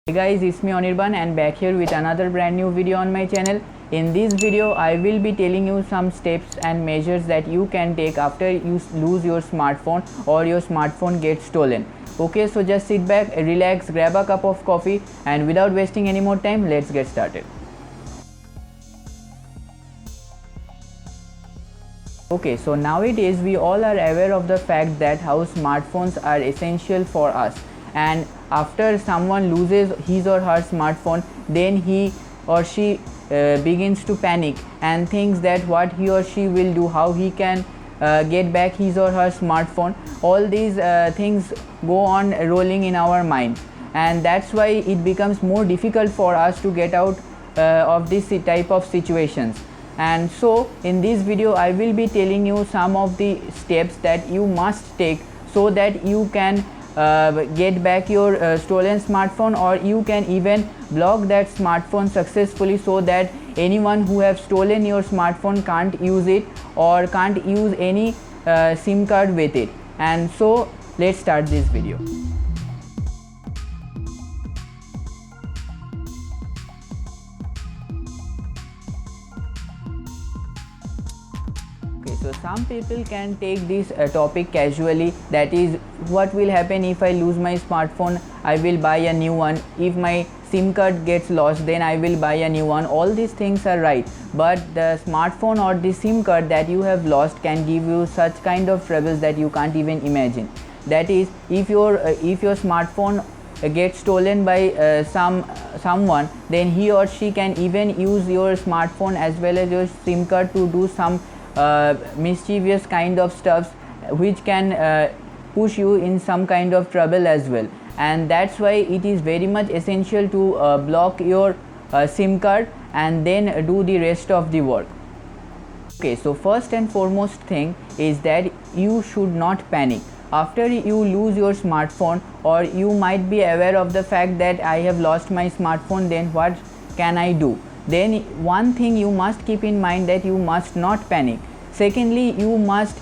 Hey guys, it's me Anirban and back here with another brand new video on my channel. In this video I will be telling you some steps and measures that you can take after you lose your smartphone or your smartphone gets stolen. Okay, so just sit back, relax, grab a cup of coffee, and without wasting any more time, let's get started. Okay, so nowadays we all are aware of the fact that how smartphones are essential for us, and after someone loses his or her smartphone, then he or she begins to panic and thinks that what he or she will do, how he can get back his or her smartphone. All these things go on rolling in our mind, and that's why it becomes more difficult for us to get out of this type of situations. And so in this video I will be telling you some of the steps that you must take so that you can get back your stolen smartphone, or you can even block that smartphone successfully so that anyone who have stolen your smartphone can't use it or can't use any SIM card with it. And so let's start this video. So some people can take this topic casually, that is, what will happen if I lose my smartphone? I will buy a new one. If my SIM card gets lost, then I will buy a new one. All these things are right, but the smartphone or the SIM card that you have lost can give you such kind of troubles that you can't even imagine. That is, if your smartphone gets stolen by someone, then he or she can even use your smartphone as well as your SIM card to do some mischievous kind of stuffs which can push you in some kind of trouble as well. And that's why it is very much essential to block your SIM card and then do the rest of the work. Okay, so first and foremost thing is that you should not panic after you lose your smartphone, or you might be aware of the fact that I have lost my smartphone, then what can I do? Then one thing you must keep in mind, that you must not panic. Secondly, you must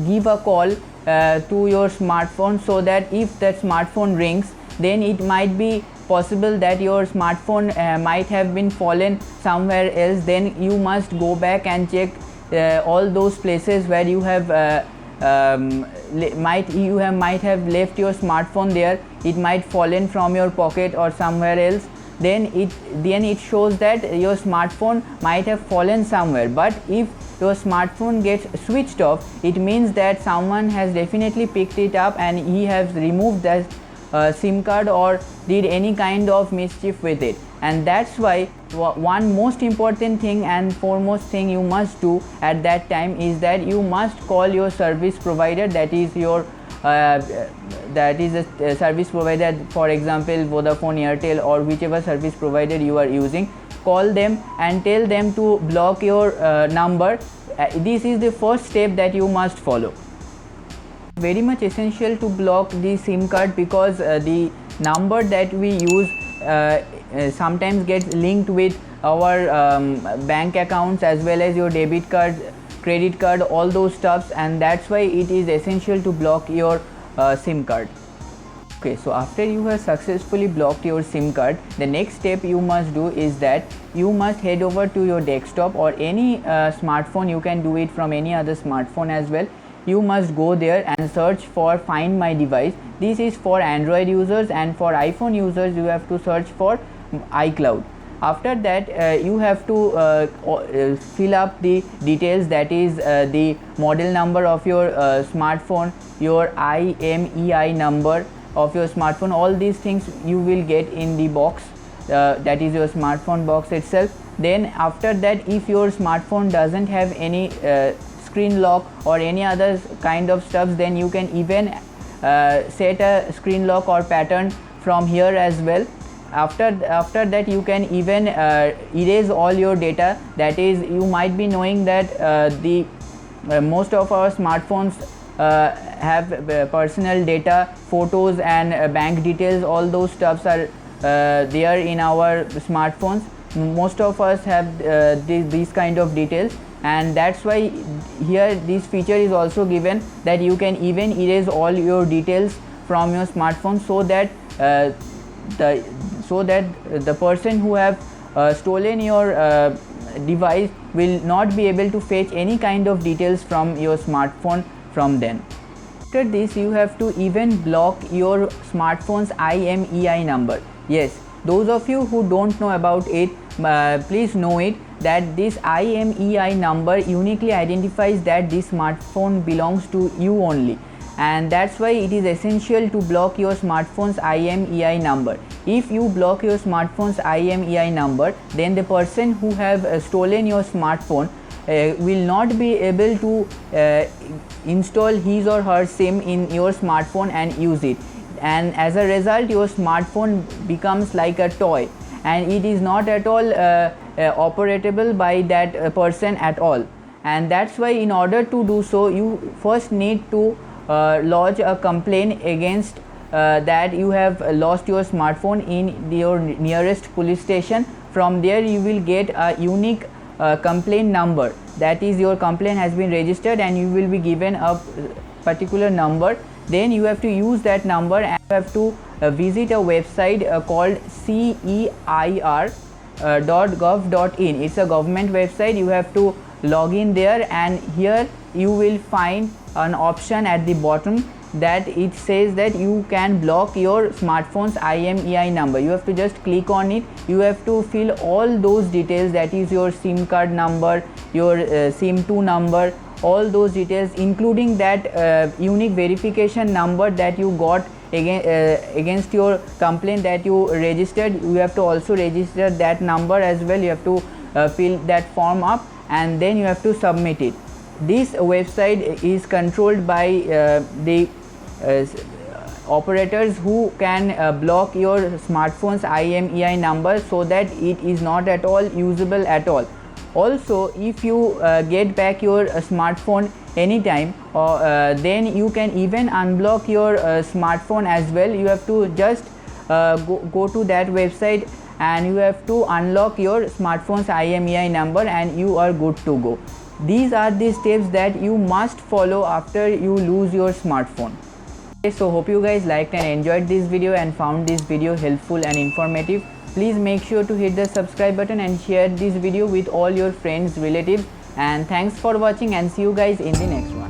give a call to your smartphone, so that if that smartphone rings, then it might be possible that your smartphone might have been fallen somewhere else. Then you must go back and check all those places where you have might have left your smartphone there. It might fallen from your pocket or somewhere else. Then it shows that your smartphone might have fallen somewhere. But if your smartphone gets switched off, it means that someone has definitely picked it up and he has removed that SIM card or did any kind of mischief with it. And that's why one most important thing and foremost thing you must do at that time is that you must call your service provider, that is your that is a service provider, for example Vodafone, Airtel, or whichever service provider you are using. Call them and tell them to block your number. This is the first step that you must follow. Very much essential to block the SIM card, because the number that we use sometimes gets linked with our bank accounts as well as your debit card, credit card, all those stuffs, and that's why it is essential to block your SIM card. Okay, so after you have successfully blocked your SIM card, the next step you must do is that you must head over to your desktop or any smartphone. You can do it from any other smartphone as well. You must go there and search for Find My Device. This is for Android users, and for iPhone users you have to search for iCloud. After that you have to fill up the details, that is the model number of your smartphone, your IMEI number of your smartphone. All these things you will get in the box, that is your smartphone box itself. Then after that, if your smartphone doesn't have any screen lock or any other kind of stuff, then you can even set a screen lock or pattern from here as well. After that you can even erase all your data. That is, you might be knowing that the most of our smartphones have personal data, photos and bank details. All those stuffs are there in our smartphones. Most of us have these kind of details, and that's why here this feature is also given, that you can even erase all your details from your smartphone, so that the person who have stolen your device will not be able to fetch any kind of details from your smartphone from then. After this, you have to even block your smartphone's IMEI number. Yes, those of you who don't know about it, please know it that this IMEI number uniquely identifies that this smartphone belongs to you only, and that's why it is essential to block your smartphone's IMEI number. If you block your smartphone's IMEI number, then the person who have stolen your smartphone will not be able to install his or her SIM in your smartphone and use it, and as a result your smartphone becomes like a toy and it is not at all operatable by that person at all. And that's why in order to do so, you first need to lodge a complaint against that you have lost your smartphone in your nearest police station. From there you will get a unique complaint number, that is your complaint has been registered, and you will be given a particular number. Then you have to use that number and you have to visit a website called ceir.gov.in. It's a government website. You have to log in there, and here you will find an option at the bottom that it says that you can block your smartphone's IMEI number. You have to just click on it. You have to fill all those details, that is your SIM card number, your SIM2 number, all those details, including that unique verification number that you got against your complaint that you registered. You have to also register that number as well. You have to fill that form up, and then you have to submit it. This website is controlled by the operators who can block your smartphone's IMEI number, so that it is not at all usable at all. Also, if you get back your smartphone anytime, then you can even unblock your smartphone as well. You have to just go to that website and you have to unlock your smartphone's IMEI number, and you are good to go. These are the steps that you must follow after you lose your smartphone. Okay, so hope you guys liked and enjoyed this video and found this video helpful and informative. Please make sure to hit the subscribe button and share this video with all your friends, relatives, and thanks for watching, and see you guys in the next one.